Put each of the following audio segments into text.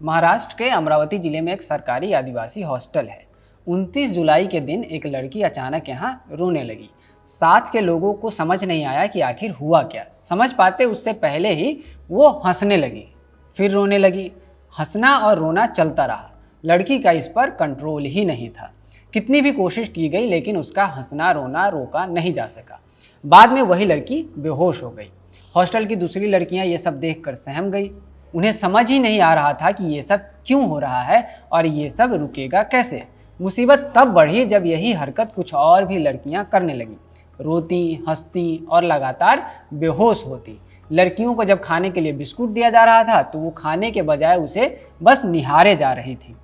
महाराष्ट्र के अमरावती जिले में एक सरकारी आदिवासी हॉस्टल है। 29 जुलाई के दिन एक लड़की अचानक यहाँ रोने लगी। साथ के लोगों को समझ नहीं आया कि आखिर हुआ क्या। समझ पाते उससे पहले ही वो हंसने लगी, फिर रोने लगी। हंसना और रोना चलता रहा। लड़की का इस पर कंट्रोल ही नहीं था। कितनी भी कोशिश की गई लेकिन उसका हंसना रोना रोका नहीं जा सका। बाद में वही लड़की बेहोश हो गई। हॉस्टल की दूसरी लड़कियां ये सब देखकर सहम गई। उन्हें समझ ही नहीं आ रहा था कि ये सब क्यों हो रहा है और ये सब रुकेगा कैसे। मुसीबत तब बढ़ी जब यही हरकत कुछ और भी लड़कियां करने लगीं। रोती, हंसती और लगातार बेहोश होती। लड़कियों को जब खाने के लिए बिस्कुट दिया जा रहा था तो वो खाने के बजाय उसे बस निहारे जा रही थी।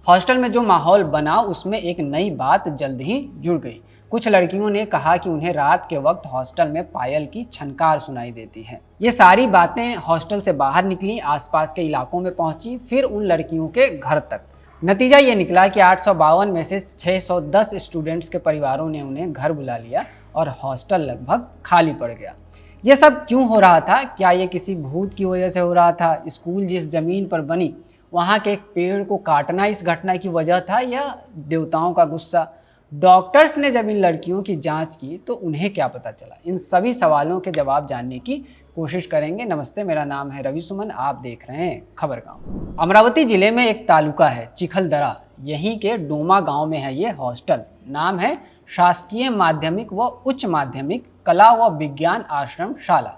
हॉस्टल में जो माहौल बना उसमें एक नई बात जल्द ही जुड़ गई। कुछ लड़कियों ने कहा कि उन्हें रात के वक्त हॉस्टल में पायल की छनकार सुनाई देती है। ये सारी बातें हॉस्टल से बाहर निकली, आसपास के इलाकों में पहुंची, फिर उन लड़कियों के घर तक। नतीजा ये निकला कि 852 में से 610 स्टूडेंट्स के परिवारों ने उन्हें घर बुला लिया और हॉस्टल लगभग खाली पड़ गया। ये सब क्यों हो रहा था? क्या ये किसी भूत की वजह से हो रहा था? स्कूल जिस जमीन पर बनी वहाँ के एक पेड़ को काटना इस घटना की वजह था या देवताओं का गुस्सा? डॉक्टर्स ने जब इन लड़कियों की जांच की तो उन्हें क्या पता चला? इन सभी सवालों के जवाब जानने की कोशिश करेंगे। नमस्ते, मेरा नाम है रवि सुमन, आप देख रहे हैं खबर गांव। अमरावती जिले में एक तालुका है चिखलदरा, यहीं के डोमा गांव में है ये हॉस्टल। नाम है शासकीय माध्यमिक व उच्च माध्यमिक कला व विज्ञान आश्रम शाला।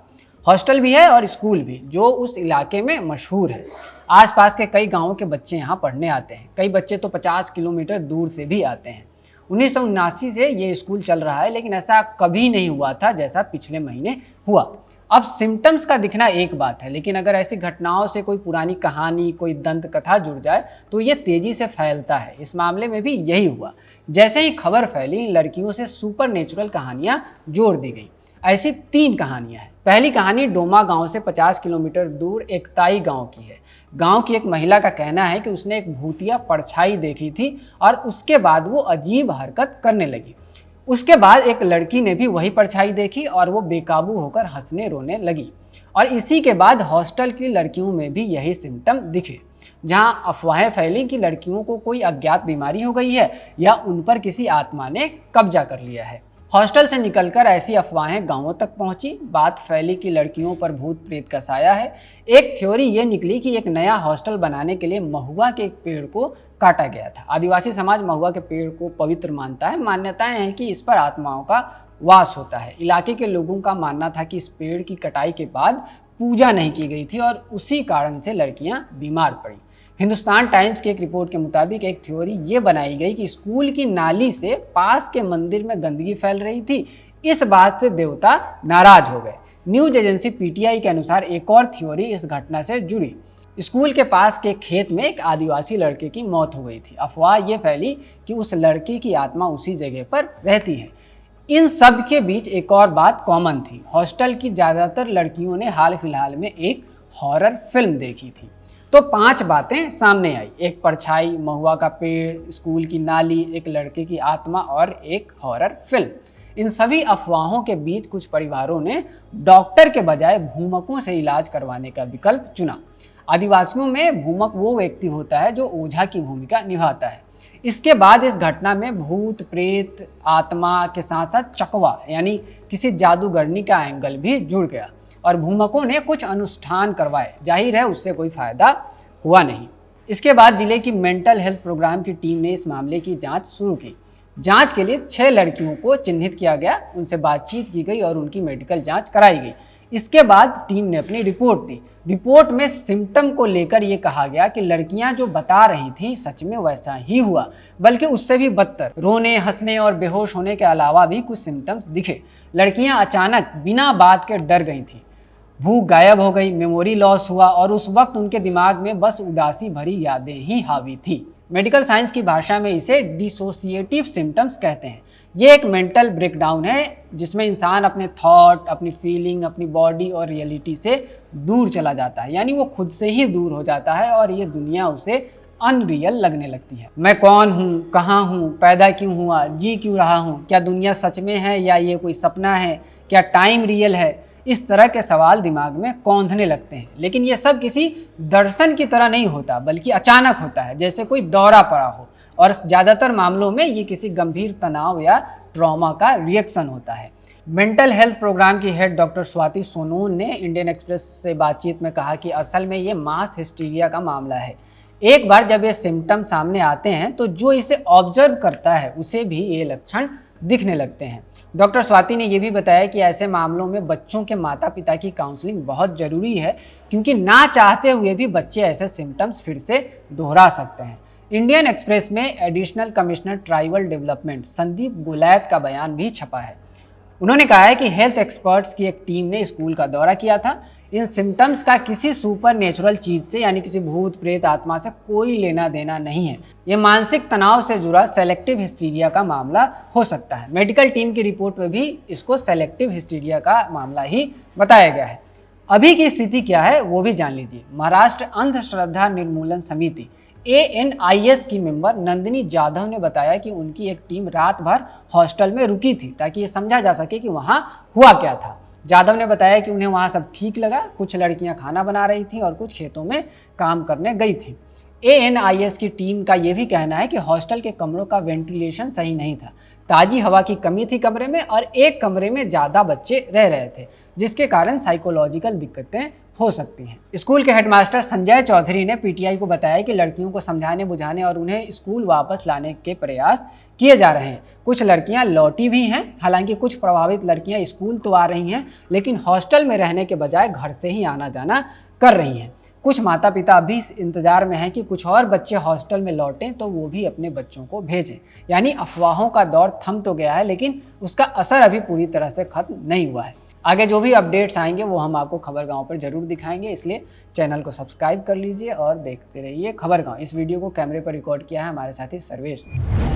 हॉस्टल भी है और स्कूल भी, जो उस इलाके में मशहूर है। आसपास के कई गांवों के बच्चे यहाँ पढ़ने आते हैं। कई बच्चे तो 50 किलोमीटर दूर से भी आते हैं। 1979 से ये स्कूल चल रहा है, लेकिन ऐसा कभी नहीं हुआ था जैसा पिछले महीने हुआ। अब सिम्टम्स का दिखना एक बात है, लेकिन अगर ऐसी घटनाओं से कोई पुरानी कहानी, कोई दंत कथा जुड़ जाए तो ये तेजी से फैलता है। इस मामले में भी यही हुआ। जैसे ही खबर फैली, लड़कियों से सुपर नेचुरल कहानियां जोड़ दी गई। ऐसी 3 कहानियां हैं। पहली कहानी डोमा गांव से 50 किलोमीटर दूर एकताई गांव की है। गांव की एक महिला का कहना है कि उसने एक भूतिया परछाई देखी थी और उसके बाद वो अजीब हरकत करने लगी। उसके बाद एक लड़की ने भी वही परछाई देखी और वो बेकाबू होकर हंसने रोने लगी। और इसी के बाद हॉस्टल की लड़कियों में भी यही सिम्टम दिखे। जहां अफवाहें फैली कि लड़कियों को कोई अज्ञात बीमारी हो गई है या उन पर किसी आत्मा ने कब्जा कर लिया है। हॉस्टल से निकलकर ऐसी अफवाहें गांवों तक पहुंची। बात फैली कि लड़कियों पर भूत प्रेत का साया है। एक थ्योरी ये निकली कि एक नया हॉस्टल बनाने के लिए महुआ के एक पेड़ को काटा गया था। आदिवासी समाज महुआ के पेड़ को पवित्र मानता है। मान्यताएं हैं कि इस पर आत्माओं का वास होता है। इलाके के लोगों का मानना था कि इस पेड़ की कटाई के बाद पूजा नहीं की गई थी और उसी कारण से लड़कियां बीमार पड़ी। हिंदुस्तान टाइम्स की एक रिपोर्ट के मुताबिक एक थ्योरी ये बनाई गई कि स्कूल की नाली से पास के मंदिर में गंदगी फैल रही थी। इस बात से देवता नाराज हो गए। न्यूज एजेंसी पीटीआई के अनुसार एक और थ्योरी इस घटना से जुड़ी। स्कूल के पास के खेत में एक आदिवासी लड़के की मौत हो गई थी। अफवाह ये फैली कि उस लड़के की आत्मा उसी जगह पर रहती है। इन सब के बीच एक और बात कॉमन थी। हॉस्टल की ज़्यादातर लड़कियों ने हाल फिलहाल में एक हॉरर फिल्म देखी थी। तो 5 बातें सामने आई। एक परछाई, महुआ का पेड़, स्कूल की नाली, एक लड़के की आत्मा और एक हॉरर फिल्म। इन सभी अफवाहों के बीच कुछ परिवारों ने डॉक्टर के बजाय भूमकों से इलाज करवाने का विकल्प चुना। आदिवासियों में भूमक वो व्यक्ति होता है जो ओझा की भूमिका निभाता है। इसके बाद इस घटना में भूत प्रेत आत्मा के साथ साथ चकवा यानी किसी जादूगरनी का एंगल भी जुड़ गया और भूमकों ने कुछ अनुष्ठान करवाए। जाहिर है उससे कोई फायदा हुआ नहीं। इसके बाद जिले की मेंटल हेल्थ प्रोग्राम की टीम ने इस मामले की जांच शुरू की। जांच के लिए 6 लड़कियों को चिन्हित किया गया, उनसे बातचीत की गई और उनकी मेडिकल जांच कराई गई। इसके बाद टीम ने अपनी रिपोर्ट दी। रिपोर्ट में सिम्टम को लेकर ये कहा गया कि लड़कियां जो बता रही थीं सच में वैसा ही हुआ, बल्कि उससे भी बदतर। रोने, हंसने और बेहोश होने के अलावा भी कुछ सिम्टम्स दिखे। लड़कियां अचानक बिना बात के डर गई थीं, भूख गायब हो गई, मेमोरी लॉस हुआ और उस वक्त उनके दिमाग में बस उदासी भरी यादें ही हावी थी। मेडिकल साइंस की भाषा में इसे डिसोसिएटिव सिम्टम्स कहते हैं। ये एक मेंटल ब्रेकडाउन है जिसमें इंसान अपने थॉट, अपनी फीलिंग, अपनी बॉडी और रियलिटी से दूर चला जाता है। यानी वो खुद से ही दूर हो जाता है और ये दुनिया उसे अनरियल लगने लगती है। मैं कौन हूँ, कहाँ हूँ, पैदा क्यों हुआ, जी क्यों रहा हूँ, क्या दुनिया सच में है या ये कोई सपना है, क्या टाइम रियल है, इस तरह के सवाल दिमाग में कौंधने लगते हैं। लेकिन ये सब किसी दर्शन की तरह नहीं होता, बल्कि अचानक होता है, जैसे कोई दौरा पड़ा हो। और ज़्यादातर मामलों में ये किसी गंभीर तनाव या ट्रॉमा का रिएक्शन होता है। मेंटल हेल्थ प्रोग्राम की हेड डॉक्टर स्वाति सोनोन ने इंडियन एक्सप्रेस से बातचीत में कहा कि असल में ये मास हिस्टीरिया का मामला है। एक बार जब ये सिम्टम सामने आते हैं तो जो इसे ऑब्जर्व करता है उसे भी ये लक्षण दिखने लगते हैं। डॉक्टर स्वाति ने यह भी बताया कि ऐसे मामलों में बच्चों के माता पिता की काउंसलिंग बहुत ज़रूरी है, क्योंकि ना चाहते हुए भी बच्चे ऐसे सिम्टम्स फिर से दोहरा सकते हैं। इंडियन एक्सप्रेस में additional commissioner tribal development Sandeep Gulait का बयान भी छपा है। उन्होंने कहा है कि हेल्थ एक्सपर्ट्स की एक टीम ने स्कूल का दौरा किया था। इन सिम्टम्स का किसी सुपर नेचुरल चीज़ से, यानी किसी भूत प्रेत आत्मा से कोई लेना देना नहीं है। ये मानसिक तनाव से जुड़ा सेलेक्टिव हिस्टीरिया का मामला हो सकता है। मेडिकल टीम की रिपोर्ट में भी इसको सेलेक्टिव हिस्टीरिया का मामला ही बताया गया है। अभी की स्थिति क्या है वो भी जान लीजिए। महाराष्ट्र अंधश्रद्धा निर्मूलन समिति ANIS की मेंबर नंदिनी जाधव ने बताया कि उनकी एक टीम रात भर हॉस्टल में रुकी थी ताकि ये समझा जा सके कि वहाँ हुआ क्या था। जाधव ने बताया कि उन्हें वहाँ सब ठीक लगा। कुछ लड़कियाँ खाना बना रही थीं और कुछ खेतों में काम करने गई थीं। ANIS की टीम का ये भी कहना है कि हॉस्टल के कमरों का वेंटिलेशन सही नहीं था। ताज़ी हवा की कमी थी कमरे में, और एक कमरे में ज़्यादा बच्चे रह रहे थे, जिसके कारण साइकोलॉजिकल दिक्कतें हो सकती हैं। स्कूल के हेडमास्टर संजय चौधरी ने PTI को बताया कि लड़कियों को समझाने बुझाने और उन्हें स्कूल वापस लाने के प्रयास किए जा रहे हैं। कुछ लड़कियां लौटी भी हैं। हालांकि कुछ प्रभावित लड़कियां स्कूल तो आ रही हैं, लेकिन हॉस्टल में रहने के बजाय घर से ही आना जाना कर रही हैं। कुछ माता पिता अभी इस इंतजार में हैं कि कुछ और बच्चे हॉस्टल में लौटें तो वो भी अपने बच्चों को भेजें। यानी अफवाहों का दौर थम तो गया है, लेकिन उसका असर अभी पूरी तरह से खत्म नहीं हुआ है। आगे जो भी अपडेट्स आएंगे वो हम आपको खबर गांव पर जरूर दिखाएंगे, इसलिए चैनल को सब्सक्राइब कर लीजिए और देखते रहिए खबर गांव। इस वीडियो को कैमरे पर रिकॉर्ड किया है हमारे साथी सर्वेश ने।